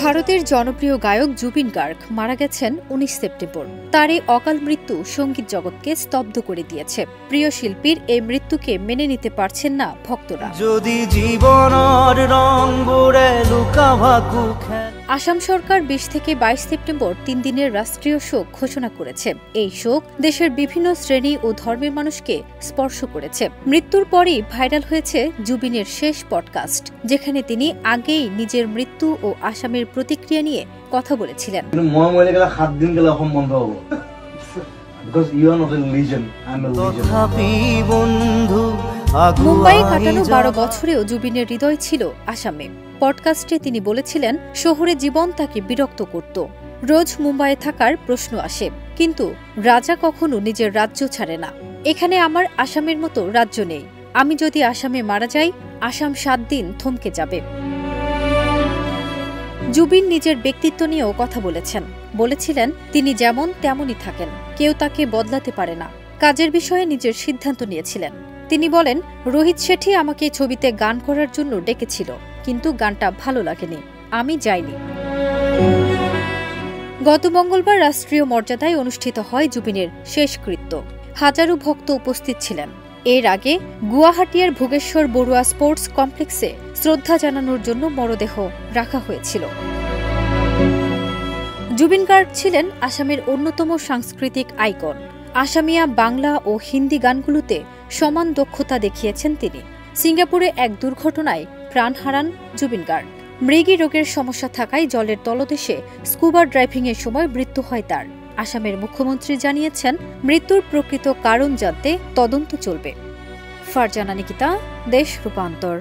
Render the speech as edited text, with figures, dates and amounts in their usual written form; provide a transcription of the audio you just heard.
ভারতের জনপ্রিয় গায়ক জুবিন গার্গ মারা গেছেন ১৯ সেপ্টেম্বর। তার এই অকাল মৃত্যু সঙ্গীত জগৎকে স্তব্ধ করে দিয়েছে। প্রিয় শিল্পীর এই মৃত্যুকে মেনে নিতে পারছেন না ভক্তরা। আসাম সরকার ২০ থেকে ২২ সেপ্টেম্বর ৩ দিনের রাষ্ট্রীয় শোক ঘোষণা করেছে। এই শোক দেশের বিভিন্ন শ্রেণী ও ধর্মের মানুষকে স্পর্শ করেছে। মৃত্যুর পরই ভাইরাল হয়েছে জুবিনের শেষ পডকাস্ট, যেখানে তিনি আগেই নিজের মৃত্যু ও আসামের প্রতিক্রিয়া নিয়ে কথা বলেছিলেন। মুম্বাইয়ে কাটানো ১২ বছরেও জুবিনের হৃদয় ছিল আসামে। পডকাস্টে তিনি বলেছিলেন, শহুরে জীবন তাকে বিরক্ত করত। রোজ মুম্বাইয়ে থাকার প্রশ্ন আসে, কিন্তু রাজা কখনো নিজের রাজ্য ছাড়ে না। এখানে আমার আসামের মতো রাজ্য নেই। আমি যদি আসামে মারা যাই, আসাম ৭ দিন থমকে যাবে। জুবিন নিজের ব্যক্তিত্ব নিয়েও কথা বলেছিলেন তিনি যেমন তেমনই থাকেন, কেউ তাকে বদলাতে পারে না। কাজের বিষয়ে নিজের সিদ্ধান্ত নিয়েছিলেন। তিনি বলেন, রোহিত শেঠি আমাকে ছবিতে গান করার জন্য ডেকেছিল, কিন্তু গানটা ভালো লাগেনি, আমি যাইনি। গত মঙ্গলবার রাষ্ট্রীয় মর্যাদায় অনুষ্ঠিত হয় জুবিনের শেষকৃত্য। হাজারো ভক্ত উপস্থিত ছিলেন। এর আগে গুয়াহাটির ভোগেশ্বর বড়ুয়া স্পোর্টস কমপ্লেক্সে শ্রদ্ধা জানানোর জন্য মরদেহ রাখা হয়েছিল। জুবিন গার্গ ছিলেন আসামের অন্যতম সাংস্কৃতিক আইকন। আসামিয়া, বাংলা ও হিন্দি গানগুলোতে সমান দক্ষতা দেখিয়েছেন তিনি। সিঙ্গাপুরে এক দুর্ঘটনায় প্রাণ হারান জুবিন গার্গ। মৃগী রোগের সমস্যা থাকায় জলের তলদেশে স্কুবা ড্রাইভিংয়ের সময় মৃত্যু হয় তার। আসামের মুখ্যমন্ত্রী জানিয়েছেন, মৃত্যুর প্রকৃত কারণ জানতে তদন্ত চলবে। ফারজানা নিকিতা, দেশ রূপান্তর।